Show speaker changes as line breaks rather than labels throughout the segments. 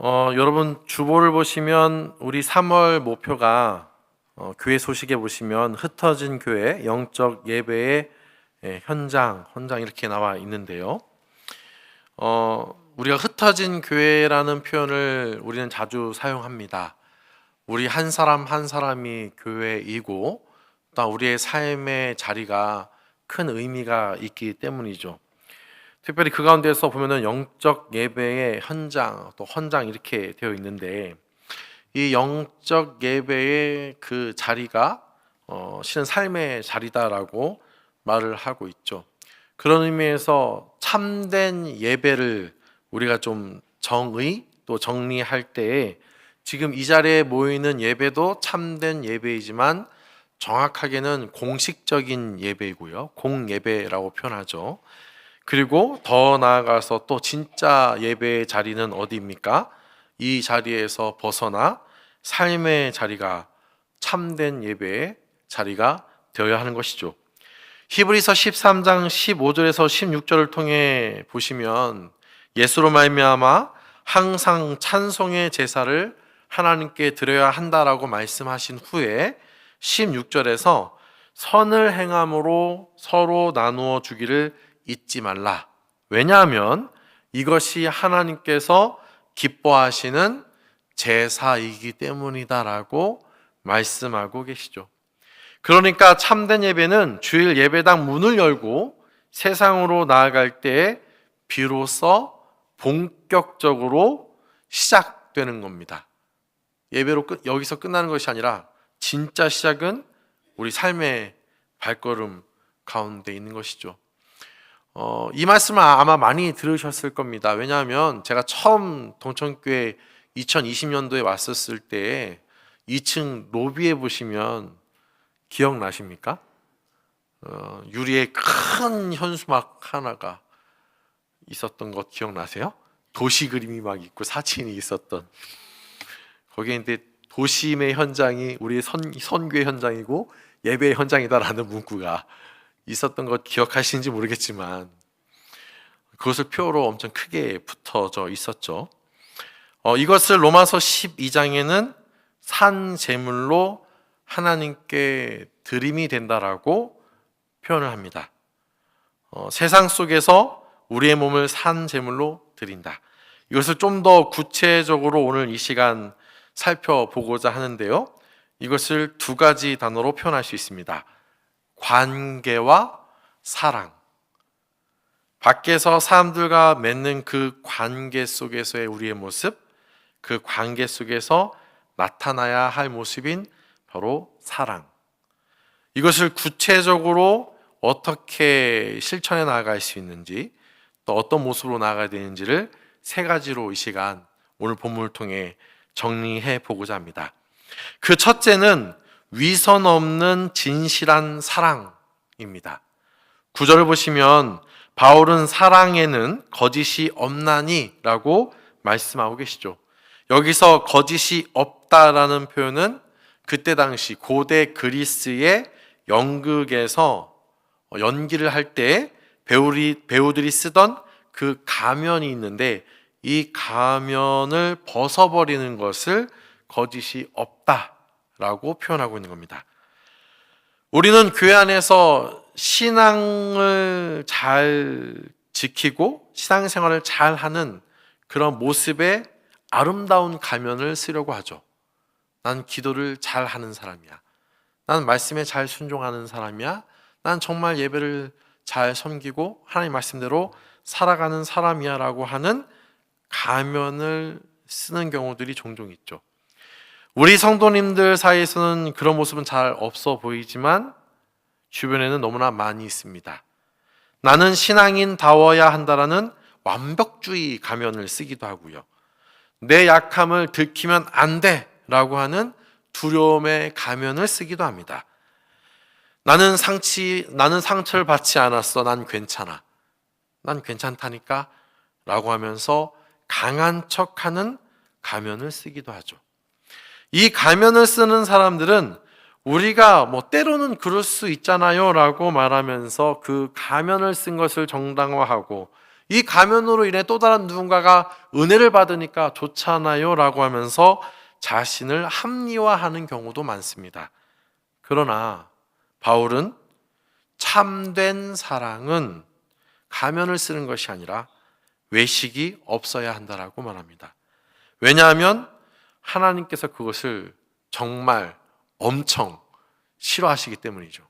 여러분 주보를 보시면 우리 3월 목표가 교회 소식에 보시면 흩어진 교회 영적 예배의 헌장 이렇게 나와 있는데요. 우리가 흩어진 교회라는 표현을 우리는 자주 사용합니다. 우리 한 사람 한 사람이 교회이고 또 우리의 삶의 자리가 큰 의미가 있기 때문이죠. 특별히 그 가운데서 보면은 영적 예배의 현장 또 헌장 이렇게 되어 있는데 이 영적 예배의 그 자리가 실은 삶의 자리다라고 말을 하고 있죠. 그런 의미에서 참된 예배를 우리가 좀 정의 또 정리할 때에 지금 이 자리에 모이는 예배도 참된 예배이지만 정확하게는 공식적인 예배이고요. 공예배라고 표현하죠. 그리고 더 나아가서 또 진짜 예배의 자리는 어디입니까? 이 자리에서 벗어나 삶의 자리가 참된 예배의 자리가 되어야 하는 것이죠. 히브리서 13장 15절에서 16절을 통해 보시면 예수로 말미암아 항상 찬송의 제사를 하나님께 드려야 한다라고 말씀하신 후에 16절에서 선을 행함으로 서로 나누어 주기를 잊지 말라. 왜냐하면 이것이 하나님께서 기뻐하시는 제사이기 때문이다라고 말씀하고 계시죠. 그러니까 참된 예배는 주일 예배당 문을 열고 세상으로 나아갈 때에 비로소 본격적으로 시작되는 겁니다. 예배로 여기서 끝나는 것이 아니라 진짜 시작은 우리 삶의 발걸음 가운데 있는 것이죠. 이 말씀을 아마 많이 들으셨을 겁니다. 왜냐하면 제가 처음 동천교회 2020년도에 왔었을 때 2층 로비에 보시면 기억나십니까? 유리에 큰 현수막 하나가 있었던 것 기억나세요? 도시 그림이 막 있고 사진이 있었던 거기에 이제 도심의 현장이 우리의 선교의 현장이고 예배의 현장이다라는 문구가 있었던 것 기억하시는지 모르겠지만 그것을 표로 엄청 크게 붙어져 있었죠. 이것을 로마서 12장에는 산 제물로 하나님께 드림이 된다라고 표현을 합니다. 세상 속에서 우리의 몸을 산 제물로 드린다. 이것을 좀 더 구체적으로 오늘 이 시간 살펴보고자 하는데요. 이것을 두 가지 단어로 표현할 수 있습니다. 관계와 사랑. 밖에서 사람들과 맺는 그 관계 속에서의 우리의 모습, 그 관계 속에서 나타나야 할 모습인 바로 사랑. 이것을 구체적으로 어떻게 실천해 나아갈 수 있는지, 또 어떤 모습으로 나아가야 되는지를 세 가지로 이 시간 오늘 본문을 통해 정리해 보고자 합니다. 그 첫째는 위선 없는 진실한 사랑입니다. 9절을 보시면 바울은 사랑에는 거짓이 없나니 라고 말씀하고 계시죠. 여기서 거짓이 없다라는 표현은 그때 당시 고대 그리스의 연극에서 연기를 할 때 배우들이 쓰던 그 가면이 있는데 이 가면을 벗어버리는 것을 거짓이 없다라고 표현하고 있는 겁니다. 우리는 교회 안에서 신앙을 잘 지키고 신앙생활을 잘 하는 그런 모습의 아름다운 가면을 쓰려고 하죠. 난 기도를 잘 하는 사람이야. 난 말씀에 잘 순종하는 사람이야. 난 정말 예배를 잘 섬기고 하나님 말씀대로 살아가는 사람이야 라고 하는 가면을 쓰는 경우들이 종종 있죠. 우리 성도님들 사이에서는 그런 모습은 잘 없어 보이지만 주변에는 너무나 많이 있습니다. 나는 신앙인다워야 한다라는 완벽주의 가면을 쓰기도 하고요. 내 약함을 들키면 안 돼 라고 하는 두려움의 가면을 쓰기도 합니다. 나는 상처를 받지 않았어. 난 괜찮아. 난 괜찮다니까 라고 하면서 강한 척하는 가면을 쓰기도 하죠. 이 가면을 쓰는 사람들은 우리가 때로는 그럴 수 있잖아요 라고 말하면서 그 가면을 쓴 것을 정당화하고 이 가면으로 인해 또 다른 누군가가 은혜를 받으니까 좋잖아요 라고 하면서 자신을 합리화하는 경우도 많습니다. 그러나 바울은 참된 사랑은 가면을 쓰는 것이 아니라 외식이 없어야 한다라고 말합니다. 왜냐하면 하나님께서 그것을 정말 엄청 싫어하시기 때문이죠.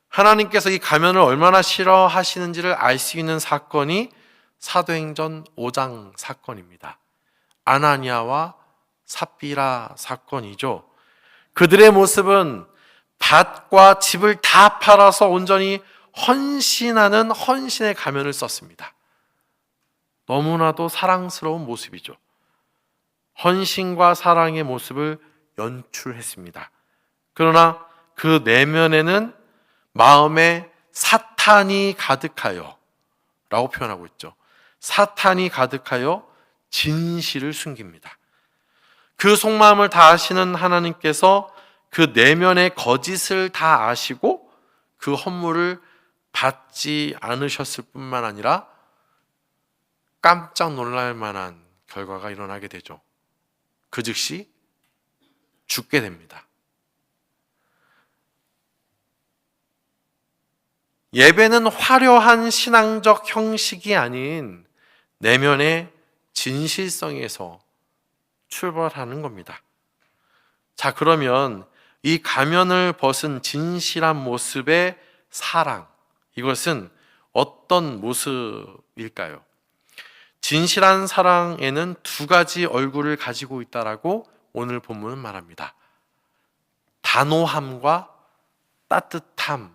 하나님께서 이 가면을 얼마나 싫어하시는지를 알 수 있는 사건이 사도행전 5장 사건입니다. 아나니아와 삽비라 사건이죠. 그들의 모습은 밭과 집을 다 팔아서 온전히 헌신하는 헌신의 가면을 썼습니다. 너무나도 사랑스러운 모습이죠. 헌신과 사랑의 모습을 연출했습니다. 그러나 그 내면에는 마음에 사탄이 가득하여 라고 표현하고 있죠. 사탄이 가득하여 진실을 숨깁니다. 그 속마음을 다 아시는 하나님께서 그 내면의 거짓을 다 아시고 그 헌물을 받지 않으셨을 뿐만 아니라 깜짝 놀랄 만한 결과가 일어나게 되죠. 그 즉시 죽게 됩니다. 예배는 화려한 신앙적 형식이 아닌 내면의 진실성에서 출발하는 겁니다. 자, 그러면 이 가면을 벗은 진실한 모습의 사랑, 이것은 어떤 모습일까요? 진실한 사랑에는 두 가지 얼굴을 가지고 있다라고 오늘 본문은 말합니다. 단호함과 따뜻함입니다.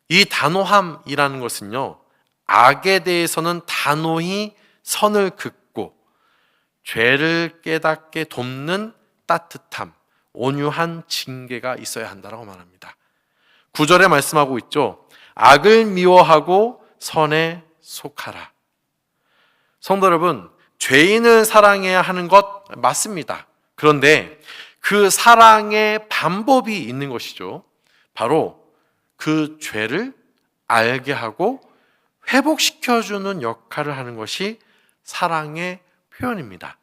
이 단호함이라는 것은요, 악에 대해서는 단호히 선을 긋고 죄를 깨닫게 돕는 따뜻함, 온유한 징계가 있어야 한다라고 말합니다. 9절에 말씀하고 있죠. 악을 미워하고 선에 속하라. 성도 여러분, 죄인을 사랑해야 하는 것 맞습니다. 그런데 그 사랑의 방법이 있는 것이죠. 바로 그 죄를 알게 하고 회복시켜주는 역할을 하는 것이 사랑의 표현입니다.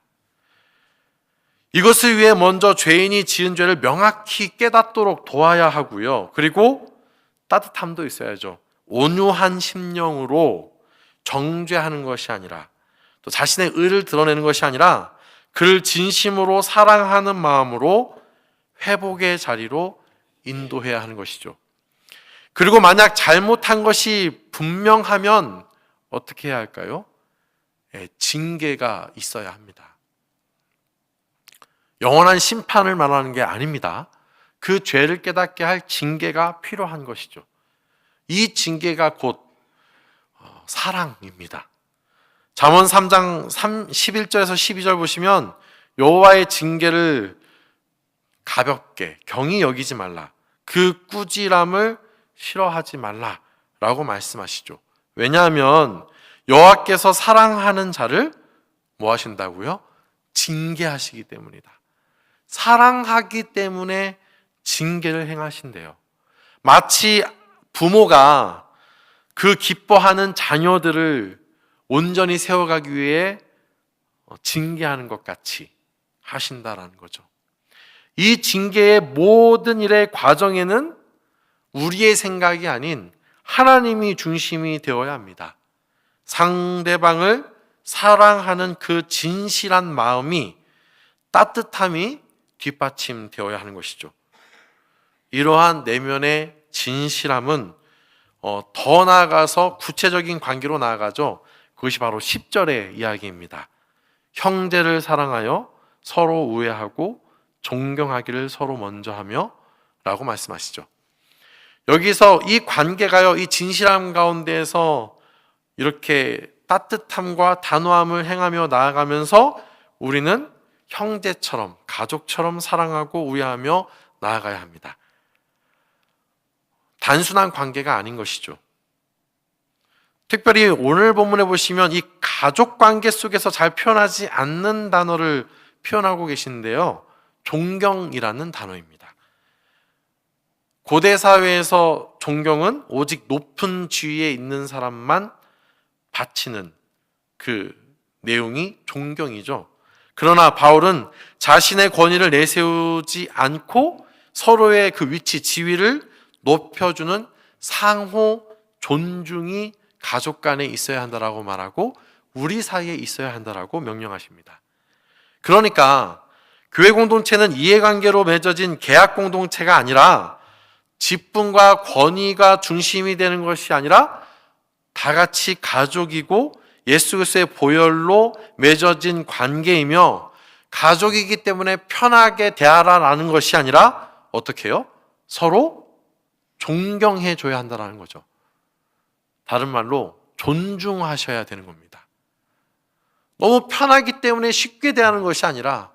이것을 위해 먼저 죄인이 지은 죄를 명확히 깨닫도록 도와야 하고요. 그리고 따뜻함도 있어야죠. 온유한 심령으로 정죄하는 것이 아니라, 또 자신의 의를 드러내는 것이 아니라 그를 진심으로 사랑하는 마음으로 회복의 자리로 인도해야 하는 것이죠. 그리고 만약 잘못한 것이 분명하면 어떻게 해야 할까요? 징계가 있어야 합니다. 영원한 심판을 말하는 게 아닙니다. 그 죄를 깨닫게 할 징계가 필요한 것이죠. 이 징계가 곧 사랑입니다. 잠언 3장 11절에서 12절 보시면 여호와의 징계를 가볍게 경히 여기지 말라. 그 꾸지람을 싫어하지 말라라고 말씀하시죠. 왜냐하면 여호와께서 사랑하는 자를 뭐 하신다고요? 징계하시기 때문이다. 사랑하기 때문에 징계를 행하신대요. 마치 부모가 그 기뻐하는 자녀들을 온전히 세워가기 위해 징계하는 것 같이 하신다라는 거죠. 이 징계의 모든 일의 과정에는 우리의 생각이 아닌 하나님이 중심이 되어야 합니다. 상대방을 사랑하는 그 진실한 마음이, 따뜻함이 뒷받침되어야 하는 것이죠. 이러한 내면의 진실함은 더 나아가서 구체적인 관계로 나아가죠. 그것이 바로 10절의 이야기입니다. 형제를 사랑하여 서로 우애하고 존경하기를 서로 먼저 하며 라고 말씀하시죠. 여기서 이 관계가요, 이 진실함 가운데에서 이렇게 따뜻함과 단호함을 행하며 나아가면서 우리는 형제처럼, 가족처럼 사랑하고 우애하며 나아가야 합니다. 단순한 관계가 아닌 것이죠. 특별히 오늘 본문에 보시면 이 가족 관계 속에서 잘 표현하지 않는 단어를 표현하고 계신데요. 존경이라는 단어입니다. 고대 사회에서 존경은 오직 높은 지위에 있는 사람만 바치는 그 내용이 존경이죠. 그러나 바울은 자신의 권위를 내세우지 않고 서로의 그 위치, 지위를 높여주는 상호 존중이 가족 간에 있어야 한다라고 말하고 우리 사이에 있어야 한다라고 명령하십니다. 그러니까 교회 공동체는 이해관계로 맺어진 계약 공동체가 아니라 직분과 권위가 중심이 되는 것이 아니라 다 같이 가족이고 예수 그리스도의 보혈로 맺어진 관계이며 가족이기 때문에 편하게 대하라는 것이 아니라 어떻게 해요? 서로 존경해 줘야 한다는 거죠. 다른 말로 존중하셔야 되는 겁니다. 너무 편하기 때문에 쉽게 대하는 것이 아니라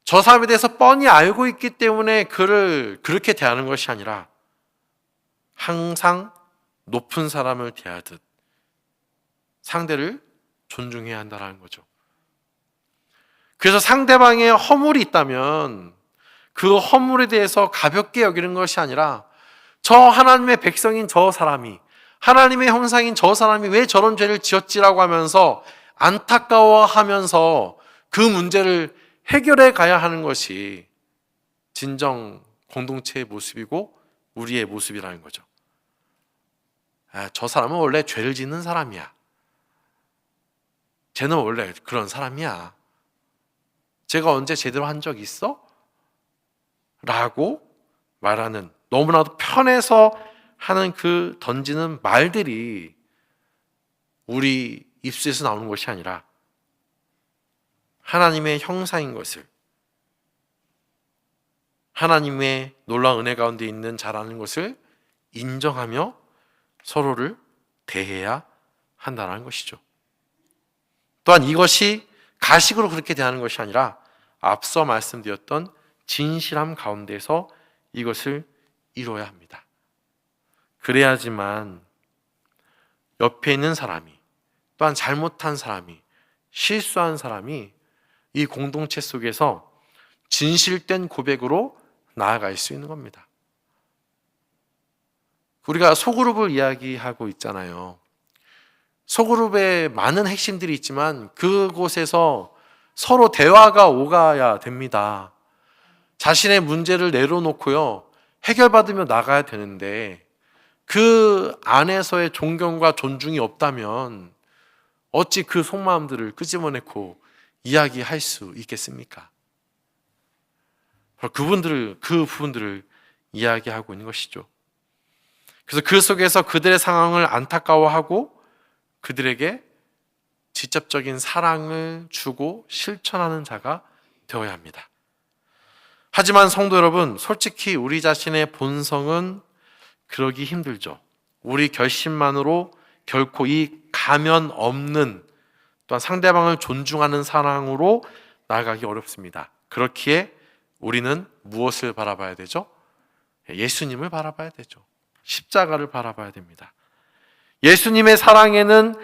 저 사람에 대해서 뻔히 알고 있기 때문에 그를 그렇게 대하는 것이 아니라 항상 높은 사람을 대하듯 상대를 존중해야 한다는 거죠. 그래서 상대방의 허물이 있다면 그 허물에 대해서 가볍게 여기는 것이 아니라 저 하나님의 백성인 저 사람이, 하나님의 형상인 저 사람이 왜 저런 죄를 지었지라고 하면서 안타까워하면서 그 문제를 해결해 가야 하는 것이 진정 공동체의 모습이고 우리의 모습이라는 거죠. 저 사람은 원래 죄를 짓는 사람이야. 쟤는 원래 그런 사람이야. 제가 언제 제대로 한 적 있어? 라고 말하는, 너무나도 편해서 하는 그 던지는 말들이 우리 입술에서 나오는 것이 아니라 하나님의 형상인 것을, 하나님의 놀라운 은혜 가운데 있는 자라는 것을 인정하며 서로를 대해야 한다는 것이죠. 또한 이것이 가식으로 그렇게 대하는 것이 아니라 앞서 말씀드렸던 진실함 가운데서 이것을 이루어야 합니다. 그래야지만 옆에 있는 사람이, 또한 잘못한 사람이, 실수한 사람이 이 공동체 속에서 진실된 고백으로 나아갈 수 있는 겁니다. 우리가 소그룹을 이야기하고 있잖아요. 소그룹에 많은 핵심들이 있지만 그곳에서 서로 대화가 오가야 됩니다. 자신의 문제를 내려놓고요, 해결받으며 나가야 되는데 그 안에서의 존경과 존중이 없다면 어찌 그 속마음들을 끄집어내고 이야기할 수 있겠습니까? 그 부분들을 이야기하고 있는 것이죠. 그래서 그 속에서 그들의 상황을 안타까워하고 그들에게 직접적인 사랑을 주고 실천하는 자가 되어야 합니다. 하지만 성도 여러분, 솔직히 우리 자신의 본성은 그러기 힘들죠. 우리 결심만으로 결코 이 가면 없는, 또한 상대방을 존중하는 사랑으로 나아가기 어렵습니다. 그렇기에 우리는 무엇을 바라봐야 되죠? 예수님을 바라봐야 되죠. 십자가를 바라봐야 됩니다. 예수님의 사랑에는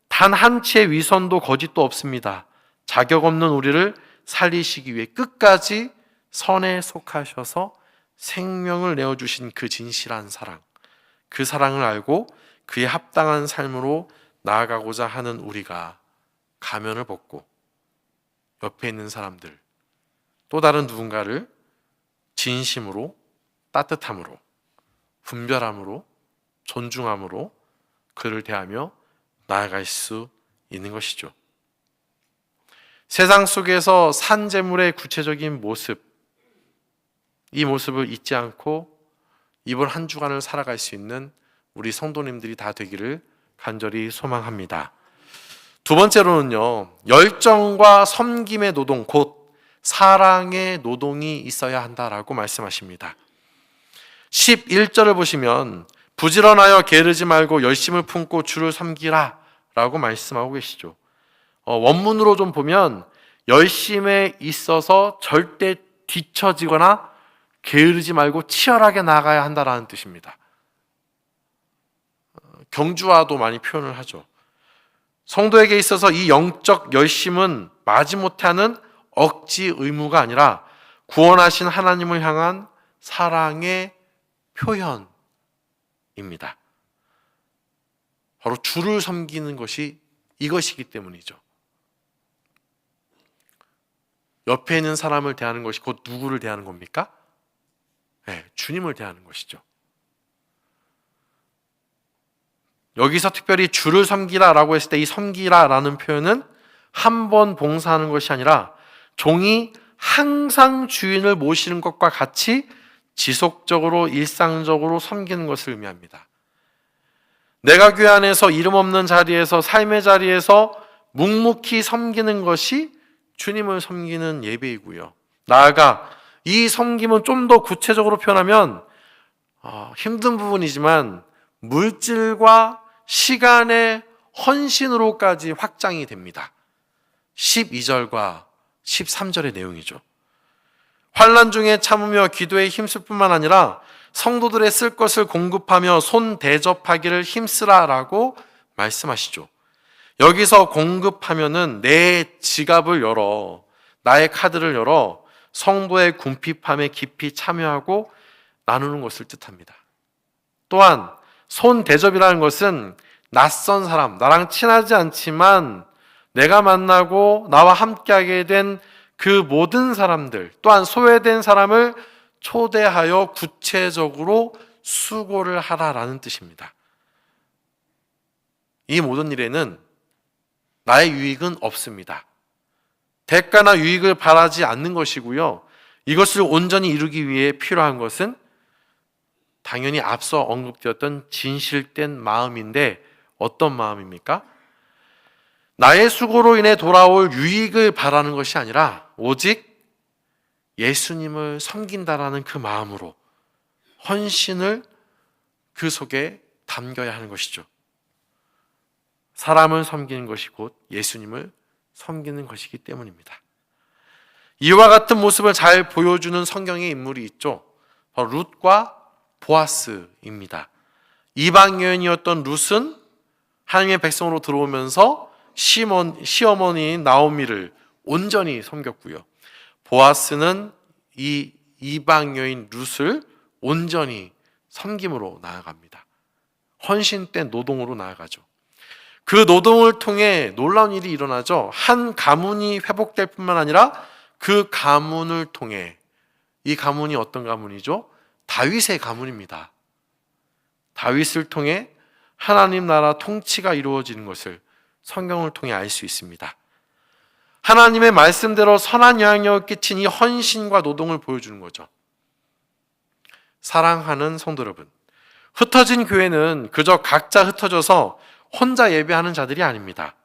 단 한 치의 위선도 거짓도 없습니다. 자격 없는 우리를 살리시기 위해 끝까지 선에 속하셔서 생명을 내어주신 그 진실한 사랑, 그 사랑을 알고 그에 합당한 삶으로 나아가고자 하는 우리가 가면을 벗고 옆에 있는 사람들, 또 다른 누군가를 진심으로, 따뜻함으로, 분별함으로, 존중함으로 그를 대하며 나아갈 수 있는 것이죠. 세상 속에서 산 제물의 구체적인 모습, 이 모습을 잊지 않고 이번 한 주간을 살아갈 수 있는 우리 성도님들이 다 되기를 간절히 소망합니다. 두 번째로는요, 열정과 섬김의 노동, 곧 사랑의 노동이 있어야 한다라고 말씀하십니다. 11절을 보시면 부지런하여 게으르지 말고 열심을 품고 주를 섬기라 라고 말씀하고 계시죠. 원문으로 좀 보면 열심에 있어서 절대 뒤처지거나 게으르지 말고 치열하게 나아가야 한다라는 뜻입니다. 경주와도 많이 표현을 하죠. 성도에게 있어서 이 영적 열심은 마지못해 하는 억지 의무가 아니라 구원하신 하나님을 향한 사랑의 표현입니다. 바로 주를 섬기는 것이 이것이기 때문이죠. 옆에 있는 사람을 대하는 것이 곧 누구를 대하는 겁니까? 네, 주님을 대하는 것이죠. 여기서 특별히 주를 섬기라라고 했을 때 이 섬기라라는 표현은 한 번 봉사하는 것이 아니라 종이 항상 주인을 모시는 것과 같이 지속적으로 일상적으로 섬기는 것을 의미합니다. 내가 교회 안에서 이름 없는 자리에서 삶의 자리에서 묵묵히 섬기는 것이 주님을 섬기는 예배이고요. 나아가 이 섬김은 좀 더 구체적으로 표현하면 힘든 부분이지만 물질과 시간의 헌신으로까지 확장이 됩니다. 12절과 13절의 내용이죠. 환난 중에 참으며 기도에 힘쓸 뿐만 아니라 성도들의 쓸 것을 공급하며 손 대접하기를 힘쓰라라고 말씀하시죠. 여기서 공급하면은 내 지갑을 열어, 나의 카드를 열어 성도의 궁핍함에 깊이 참여하고 나누는 것을 뜻합니다. 또한 손 대접이라는 것은 낯선 사람, 나랑 친하지 않지만 내가 만나고 나와 함께하게 된 그 모든 사람들, 또한 소외된 사람을 초대하여 구체적으로 수고를 하라라는 뜻입니다. 이 모든 일에는 나의 유익은 없습니다. 대가나 유익을 바라지 않는 것이고요. 이것을 온전히 이루기 위해 필요한 것은 당연히 앞서 언급되었던 진실된 마음인데 어떤 마음입니까? 나의 수고로 인해 돌아올 유익을 바라는 것이 아니라 오직 예수님을 섬긴다라는 그 마음으로 헌신을 그 속에 담겨야 하는 것이죠. 사람을 섬기는 것이 곧 예수님을 섬기는 것이기 때문입니다. 이와 같은 모습을 잘 보여주는 성경의 인물이 있죠. 바로 룻과 보아스입니다. 이방 여인이었던 룻은 하나님의 백성으로 들어오면서 시어머니인 나오미를 온전히 섬겼고요. 보아스는 이 이방 여인 룻을 온전히 섬김으로 나아갑니다. 헌신된 노동으로 나아가죠. 그 노동을 통해 놀라운 일이 일어나죠. 한 가문이 회복될 뿐만 아니라 그 가문을 통해, 이 가문이 어떤 가문이죠? 다윗의 가문입니다. 다윗을 통해 하나님 나라 통치가 이루어지는 것을 성경을 통해 알 수 있습니다. 하나님의 말씀대로 선한 영향력을 끼친 이 헌신과 노동을 보여주는 거죠. 사랑하는 성도 여러분, 흩어진 교회는 그저 각자 흩어져서 혼자 예배하는 자들이 아닙니다.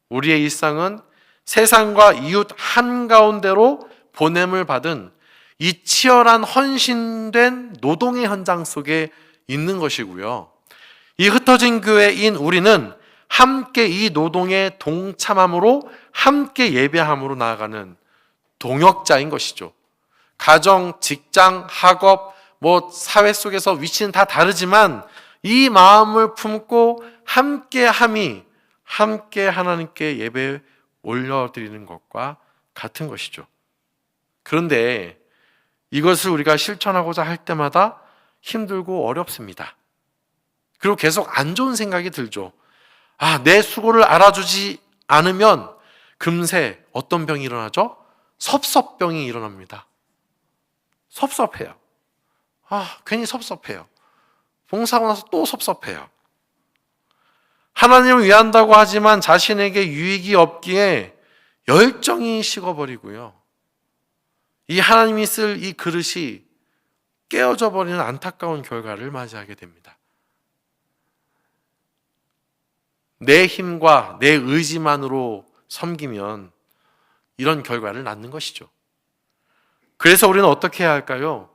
우리의 일상은 세상과 이웃 한가운데로 보냄을 받은 이 치열한 헌신된 노동의 현장 속에 있는 것이고요. 이 흩어진 교회인 우리는 함께 이 노동에 동참함으로 함께 예배함으로 나아가는 동역자인 것이죠. 가정, 직장, 학업, 사회 속에서 위치는 다 다르지만 이 마음을 품고 함께함이 함께 하나님께 예배 올려드리는 것과 같은 것이죠. 그런데 이것을 우리가 실천하고자 할 때마다 힘들고 어렵습니다. 그리고 계속 안 좋은 생각이 들죠. 내 수고를 알아주지 않으면 금세 어떤 병이 일어나죠? 섭섭병이 일어납니다. 섭섭해요. 괜히 섭섭해요. 봉사하고 나서 또 섭섭해요. 하나님을 위한다고 하지만 자신에게 유익이 없기에 열정이 식어버리고요. 이 하나님이 쓸 이 그릇이 깨어져 버리는 안타까운 결과를 맞이하게 됩니다. 내 힘과 내 의지만으로 섬기면 이런 결과를 낳는 것이죠. 그래서 우리는 어떻게 해야 할까요?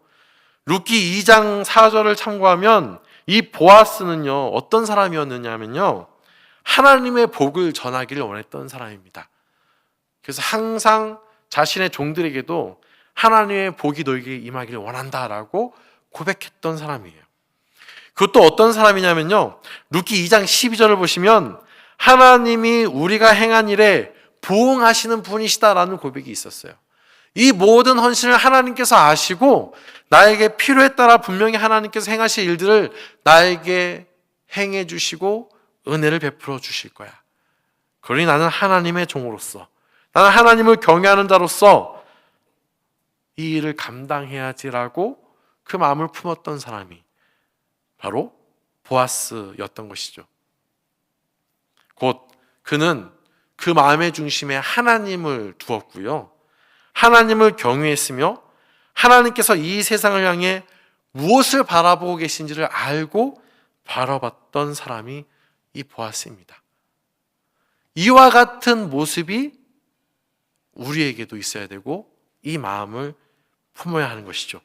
룻기 2장 4절을 참고하면 이 보아스는요, 어떤 사람이었느냐 하면요, 하나님의 복을 전하기를 원했던 사람입니다. 그래서 항상 자신의 종들에게도 하나님의 복이 너에게 임하기를 원한다라고 고백했던 사람이에요. 그것도 어떤 사람이냐면요, 룻기 2장 12절을 보시면 하나님이 우리가 행한 일에 부응하시는 분이시다라는 고백이 있었어요. 이 모든 헌신을 하나님께서 아시고 나에게 필요에 따라 분명히 하나님께서 행하실 일들을 나에게 행해 주시고 은혜를 베풀어 주실 거야. 그러니 나는 하나님의 종으로서, 나는 하나님을 경외하는 자로서 이 일을 감당해야지라고 그 마음을 품었던 사람이 바로 보아스였던 것이죠. 곧 그는 그 마음의 중심에 하나님을 두었고요. 하나님을 경외했으며 하나님께서 이 세상을 향해 무엇을 바라보고 계신지를 알고 바라봤던 사람이 이 보아스입니다. 이와 같은 모습이 우리에게도 있어야 되고 이 마음을 품어야 하는 것이죠.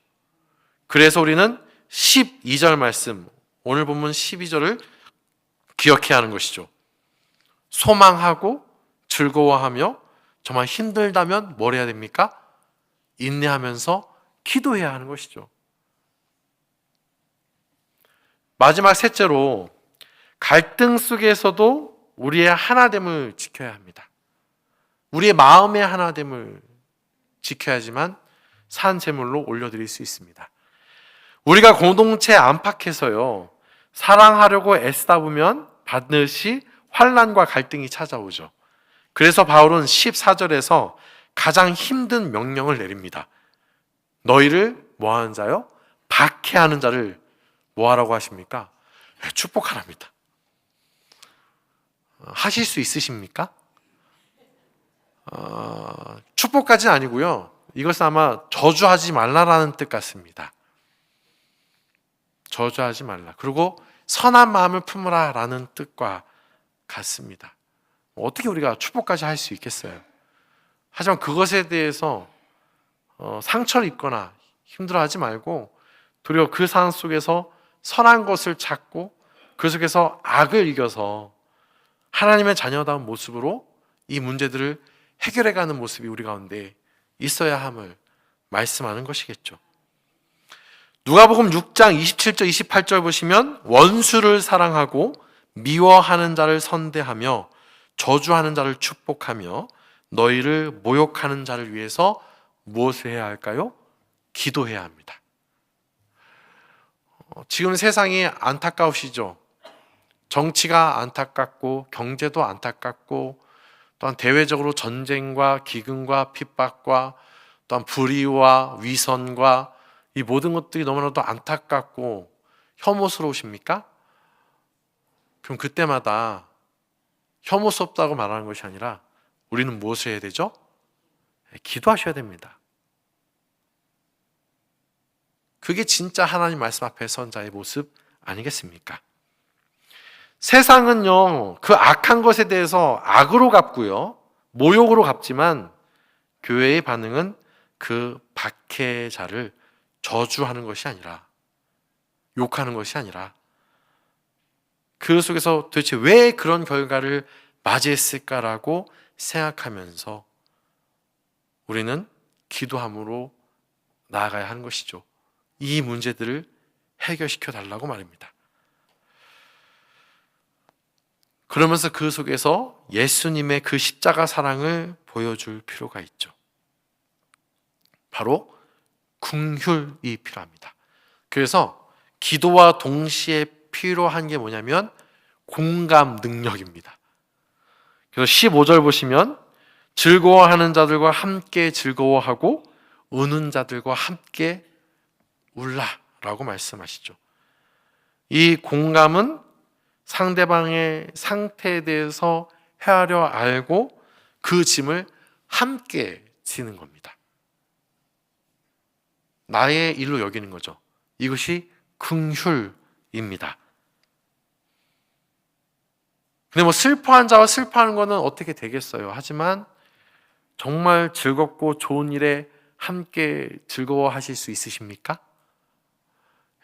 그래서 우리는 12절 말씀, 오늘 본문 12절을 기억해야 하는 것이죠. 소망하고 즐거워하며 정말 힘들다면 뭘 해야 됩니까? 인내하면서 기도해야 하는 것이죠. 마지막 셋째로 갈등 속에서도 우리의 하나됨을 지켜야 합니다. 우리의 마음의 하나됨을 지켜야지만 산 제물로 올려드릴 수 있습니다. 우리가 공동체 안팎에서요, 사랑하려고 애쓰다 보면 반드시 환난과 갈등이 찾아오죠. 그래서 바울은 14절에서 가장 힘든 명령을 내립니다. 너희를 뭐하는 자요? 박해하는 자를 뭐하라고 하십니까? 축복하랍니다. 하실 수 있으십니까? 축복까지는 아니고요. 이것은 아마 저주하지 말라라는 뜻 같습니다. 저주하지 말라. 그리고 선한 마음을 품으라 라는 뜻과 같습니다. 어떻게 우리가 축복까지 할 수 있겠어요? 하지만 그것에 대해서 상처를 입거나 힘들어하지 말고 도리어 그 상황 속에서 선한 것을 찾고 그 속에서 악을 이겨서 하나님의 자녀다운 모습으로 이 문제들을 해결해가는 모습이 우리 가운데 있어야 함을 말씀하는 것이겠죠. 누가복음 6장 27절 28절 보시면 원수를 사랑하고 미워하는 자를 선대하며 저주하는 자를 축복하며 너희를 모욕하는 자를 위해서 무엇을 해야 할까요? 기도해야 합니다. 지금 세상이 안타까우시죠? 정치가 안타깝고 경제도 안타깝고 또한 대외적으로 전쟁과 기근과 핍박과 또한 불의와 위선과 이 모든 것들이 너무나도 안타깝고 혐오스러우십니까? 그럼 그때마다 혐오스럽다고 말하는 것이 아니라 우리는 무엇을 해야 되죠? 기도하셔야 됩니다. 그게 진짜 하나님 말씀 앞에 선 자의 모습 아니겠습니까? 세상은요, 그 악한 것에 대해서 악으로 갚고요, 모욕으로 갚지만 교회의 반응은 그 박해자를 저주하는 것이 아니라, 욕하는 것이 아니라 그 속에서 도대체 왜 그런 결과를 맞이했을까라고 생각하면서 우리는 기도함으로 나아가야 하는 것이죠. 이 문제들을 해결시켜 달라고 말입니다. 그러면서 그 속에서 예수님의 그 십자가 사랑을 보여줄 필요가 있죠. 바로 긍휼이 필요합니다. 그래서 기도와 동시에 필요한 게 뭐냐면 공감 능력입니다. 그래서 15절 보시면 즐거워하는 자들과 함께 즐거워하고 우는 자들과 함께 울라라고 말씀하시죠. 이 공감은 상대방의 상태에 대해서 헤아려 알고 그 짐을 함께 지는 겁니다. 나의 일로 여기는 거죠. 이것이 긍휼입니다. 근데 슬퍼한 자와 슬퍼하는 거는 어떻게 되겠어요? 하지만 정말 즐겁고 좋은 일에 함께 즐거워하실 수 있으십니까?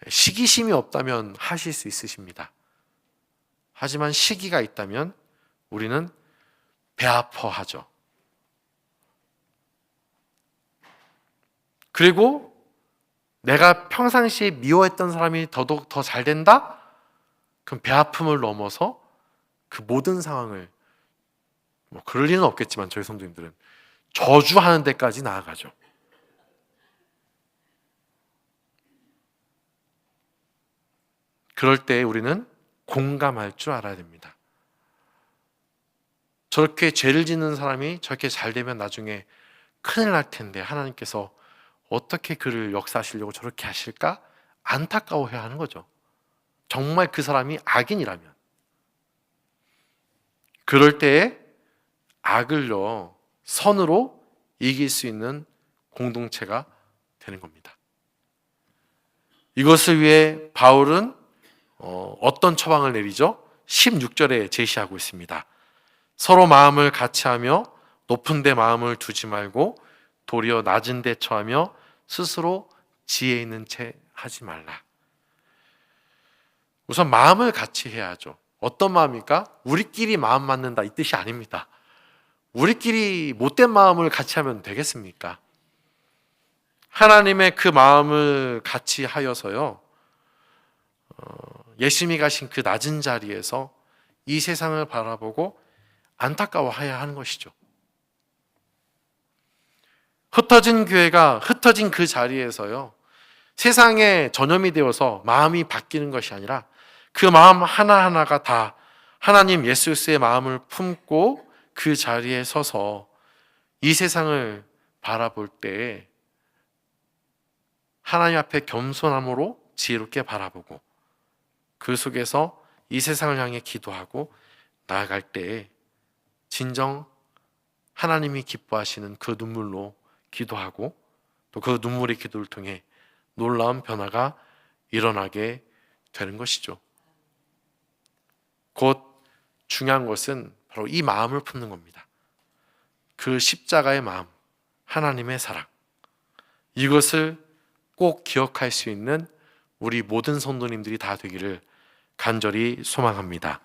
시기심이 없다면 하실 수 있으십니다. 하지만 시기가 있다면 우리는 배 아파하죠. 그리고 내가 평상시에 미워했던 사람이 더더욱 더 잘 된다? 그럼 배 아픔을 넘어서 그 모든 상황을 그럴 리는 없겠지만 저희 성도님들은 저주하는 데까지 나아가죠. 그럴 때 우리는 공감할 줄 알아야 됩니다. 저렇게 죄를 짓는 사람이 저렇게 잘 되면 나중에 큰일 날 텐데 하나님께서 어떻게 그를 역사하시려고 저렇게 하실까? 안타까워해야 하는 거죠. 정말 그 사람이 악인이라면. 그럴 때에 악을요, 선으로 이길 수 있는 공동체가 되는 겁니다. 이것을 위해 바울은 어떤 처방을 내리죠? 16절에 제시하고 있습니다. 서로 마음을 같이하며 높은 데 마음을 두지 말고 도리어 낮은 데 처하며 스스로 지혜 있는 채 하지 말라. 우선 마음을 같이 해야죠. 어떤 마음입니까? 우리끼리 마음 맞는다 이 뜻이 아닙니다. 우리끼리 못된 마음을 같이 하면 되겠습니까? 하나님의 그 마음을 같이 하여서요, 예수님이 가신 그 낮은 자리에서 이 세상을 바라보고 안타까워해야 하는 것이죠. 흩어진 교회가 흩어진 그 자리에서요, 세상에 전염이 되어서 마음이 바뀌는 것이 아니라 그 마음 하나하나가 다 하나님 예수 그리스도의 마음을 품고 그 자리에 서서 이 세상을 바라볼 때 하나님 앞에 겸손함으로 지혜롭게 바라보고 그 속에서 이 세상을 향해 기도하고 나아갈 때 진정 하나님이 기뻐하시는 그 눈물로 기도하고 또 그 눈물의 기도를 통해 놀라운 변화가 일어나게 되는 것이죠. 곧 중요한 것은 바로 이 마음을 품는 겁니다. 그 십자가의 마음, 하나님의 사랑. 이것을 꼭 기억할 수 있는 우리 모든 성도님들이 다 되기를 간절히 소망합니다.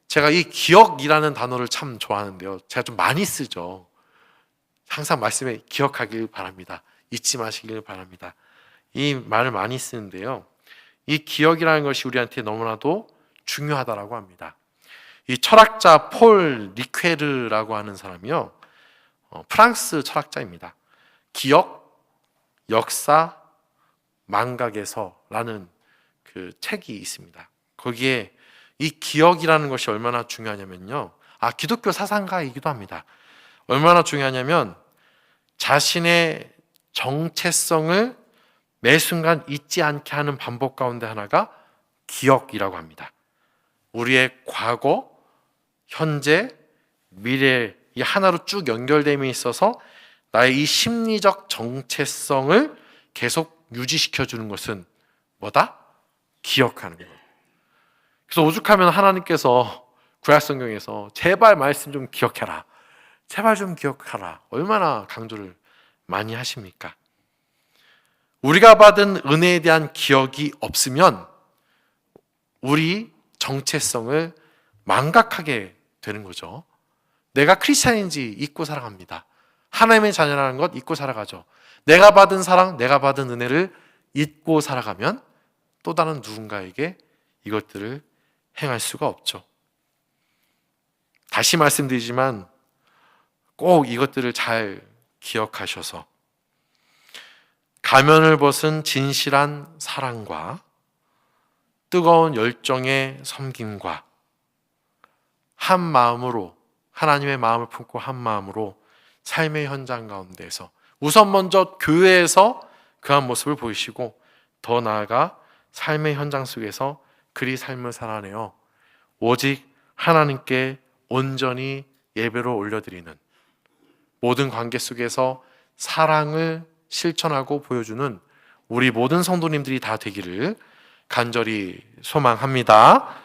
제가 이 기억이라는 단어를 참 좋아하는데요. 제가 좀 많이 쓰죠. 항상 말씀에 기억하길 바랍니다. 잊지 마시길 바랍니다. 이 말을 많이 쓰는데요. 이 기억이라는 것이 우리한테 너무나도 중요하다라고 합니다. 이 철학자 폴 리퀘르라고 하는 사람이요, 프랑스 철학자입니다. 기억, 역사, 망각에서라는 그 책이 있습니다. 거기에 이 기억이라는 것이 얼마나 중요하냐면요, 기독교 사상가이기도 합니다. 얼마나 중요하냐면 자신의 정체성을 매 순간 잊지 않게 하는 방법 가운데 하나가 기억이라고 합니다. 우리의 과거, 현재, 미래 이 하나로 쭉 연결됨에 있어서 나의 이 심리적 정체성을 계속 유지시켜 주는 것은 뭐다? 기억하는 것. 그래서 오죽하면 하나님께서 구약 성경에서 제발 말씀 좀 기억해라, 제발 좀 기억하라, 얼마나 강조를 많이 하십니까? 우리가 받은 은혜에 대한 기억이 없으면 우리 정체성을 망각하게 되는 거죠. 내가 크리스찬인지 잊고 살아갑니다. 하나님의 자녀라는 것 잊고 살아가죠. 내가 받은 사랑, 내가 받은 은혜를 잊고 살아가면 또 다른 누군가에게 이것들을 행할 수가 없죠. 다시 말씀드리지만 꼭 이것들을 잘 기억하셔서 가면을 벗은 진실한 사랑과 뜨거운 열정의 섬김과 한 마음으로 하나님의 마음을 품고 한 마음으로 삶의 현장 가운데서 우선 먼저 교회에서 그한 모습을 보이시고 더 나아가 삶의 현장 속에서 그리 삶을 살아내어 오직 하나님께 온전히 예배로 올려드리는 모든 관계 속에서 사랑을 실천하고 보여주는 우리 모든 성도님들이 다 되기를 간절히 소망합니다.